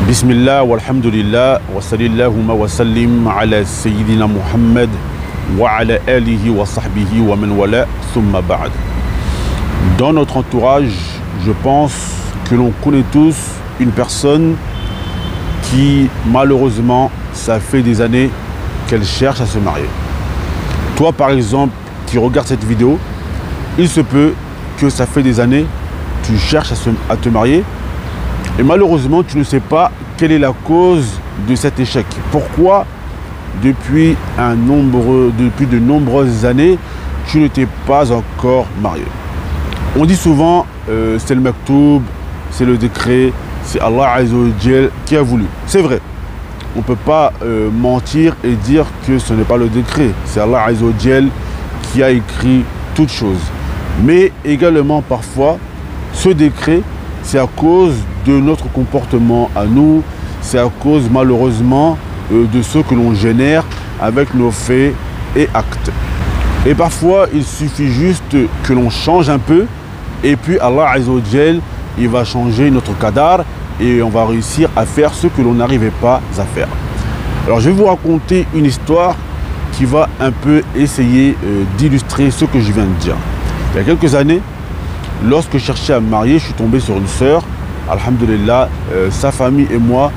Bismillah walhamdulillah wa salillahumma wa sallim ala sayyidina Muhammad wa ala alihi wa sahbihi wa man wala thumma ba'd. Dans notre entourage, je pense que l'on connaît tous une personne qui malheureusement, ça fait des années qu'elle cherche à se marier. Toi par exemple qui regardes cette vidéo, il se peut que ça fait des années tu cherches à te marier et malheureusement tu ne sais pas quelle est la cause de cet échec. Pourquoi depuis de nombreuses années tu ne t'es pas encore marié. On dit souvent c'est le maktoub, c'est le décret, c'est Allah Azza wa Jal qui a voulu. C'est vrai, on ne peut pas mentir et dire que ce n'est pas le décret. C'est Allah Azza wa Jal qui a écrit toutes choses. Mais également parfois, ce décret, c'est à cause de notre comportement à nous, c'est à cause malheureusement de ce que l'on génère avec nos faits et actes. Et parfois, il suffit juste que l'on change un peu et puis Allah Azza wa Jal, il va changer notre qadar et on va réussir à faire ce que l'on n'arrivait pas à faire. Alors je vais vous raconter une histoire qui va un peu essayer d'illustrer ce que je viens de dire. Il y a quelques années, lorsque je cherchais à me marier, je suis tombé sur une sœur. Alhamdulillah, sa famille et moi,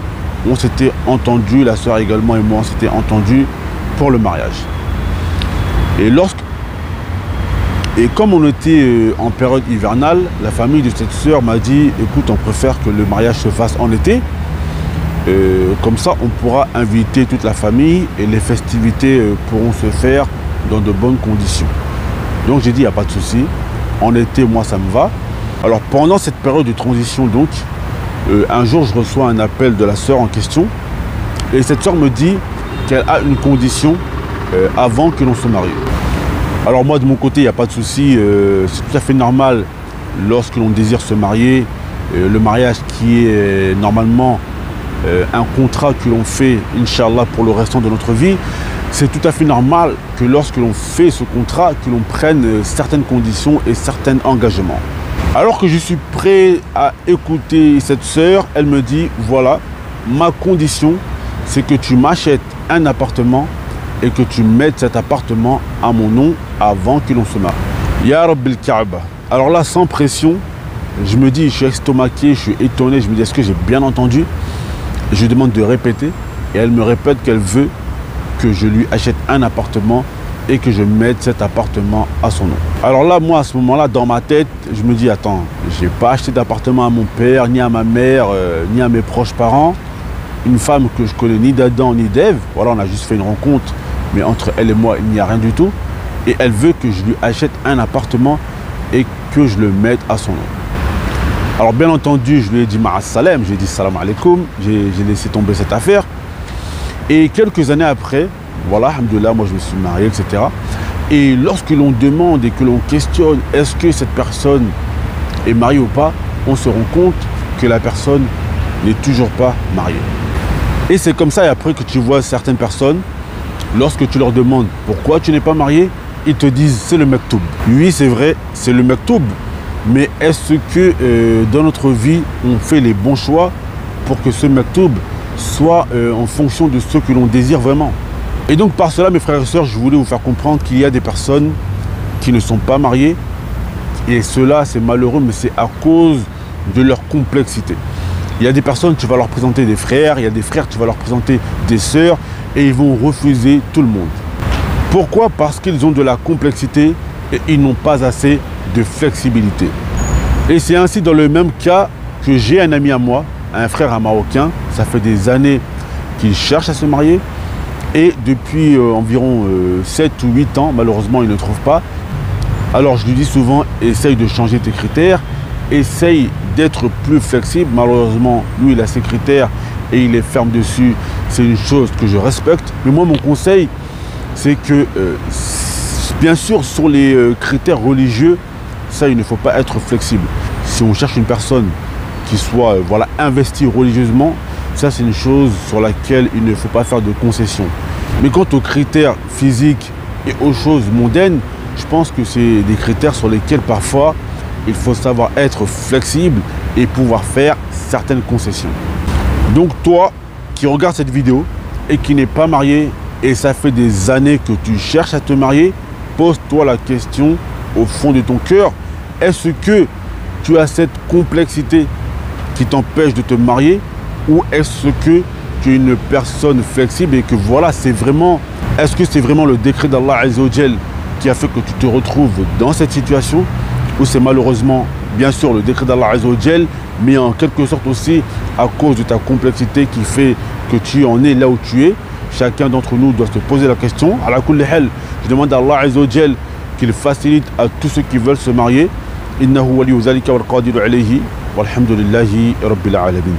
on s'était entendus, la sœur également et moi, on s'était entendus pour le mariage. Et comme on était en période hivernale, la famille de cette sœur m'a dit, écoute, on préfère que le mariage se fasse en été. Comme ça, on pourra inviter toute la famille et les festivités pourront se faire dans de bonnes conditions. Donc j'ai dit, il n'y a pas de souci. En été, moi, ça me va. Alors pendant cette période de transition, donc, un jour, je reçois un appel de la sœur en question. Et cette sœur me dit qu'elle a une condition avant que l'on se marie. Alors moi, de mon côté, il n'y a pas de souci. C'est tout à fait normal lorsque l'on désire se marier. Le mariage qui est normalement un contrat que l'on fait, Inch'Allah, pour le restant de notre vie. C'est tout à fait normal que lorsque l'on fait ce contrat, que l'on prenne certaines conditions et certains engagements. Alors que je suis prêt à écouter cette sœur, elle me dit, voilà, ma condition, c'est que tu m'achètes un appartement et que tu mettes cet appartement à mon nom avant que l'on se marie. Ya Rabbil Kaaba. Alors là, sans pression, je me dis, je suis estomaqué, je suis étonné, je me dis, est-ce que j'ai bien entendu? Je lui demande de répéter et elle me répète qu'elle veut que je lui achète un appartement et que je mette cet appartement à son nom. Alors là, moi, à ce moment-là, dans ma tête, je me dis, attends, je n'ai pas acheté d'appartement à mon père, ni à ma mère, ni à mes proches parents. Une femme que je connais ni d'Adam, ni d'Ève. Voilà, on a juste fait une rencontre, mais entre elle et moi, il n'y a rien du tout. Et elle veut que je lui achète un appartement et que je le mette à son nom. Alors bien entendu, je lui ai dit ma'as-salam, j'ai dit salam alaikum, j'ai laissé tomber cette affaire. Et quelques années après, voilà, alhamdoulilah, moi je me suis marié, etc. Et lorsque l'on demande et que l'on questionne est-ce que cette personne est mariée ou pas, on se rend compte que la personne n'est toujours pas mariée. Et c'est comme ça, et après que tu vois certaines personnes, lorsque tu leur demandes pourquoi tu n'es pas marié, ils te disent c'est le maktoub. Oui, c'est vrai, c'est le maktoub. Mais est-ce que dans notre vie, on fait les bons choix pour que ce maktoub soit en fonction de ce que l'on désire vraiment? Et donc par cela, mes frères et sœurs, je voulais vous faire comprendre qu'il y a des personnes qui ne sont pas mariées. Et cela, c'est malheureux, mais c'est à cause de leur complexité. Il y a des personnes, tu vas leur présenter des frères, il y a des frères, tu vas leur présenter des sœurs, et ils vont refuser tout le monde. Pourquoi? Parce qu'ils ont de la complexité et ils n'ont pas assez de flexibilité. Et c'est ainsi dans le même cas que j'ai un ami à moi, un frère un Marocain, ça fait des années qu'il cherche à se marier et depuis environ 7 ou 8 ans, malheureusement, il ne trouve pas. Alors je lui dis souvent, essaye de changer tes critères, essaye d'être plus flexible. Malheureusement, lui, il a ses critères et il est ferme dessus. C'est une chose que je respecte. Mais moi, mon conseil, c'est que, bien sûr, sur les critères religieux, ça, il ne faut pas être flexible. Si on cherche une personne qui soit voilà, investie religieusement, ça, c'est une chose sur laquelle il ne faut pas faire de concessions. Mais quant aux critères physiques et aux choses mondaines, je pense que c'est des critères sur lesquels parfois il faut savoir être flexible et pouvoir faire certaines concessions. Donc toi qui regardes cette vidéo et qui n'est pas marié et ça fait des années que tu cherches à te marier, pose-toi la question au fond de ton cœur. Est-ce que tu as cette complexité qui t'empêche de te marier ou est-ce que tu es une personne flexible et que voilà, c'est vraiment, est-ce que c'est vraiment le décret d'Allah Azza wa Jal qui a fait que tu te retrouves dans cette situation ou c'est malheureusement, bien sûr, le décret d'Allah Azza wa Jal, mais en quelque sorte aussi à cause de ta complexité qui fait que tu en es là où tu es. Chacun d'entre nous doit se poser la question. À la kulli hal, je demande à Allah Azza wa Jal qu'il facilite à tous ceux qui veulent se marier. Innahu waliyu zalika wal qadiru alayhi walhamdulillahi rabbil alamin.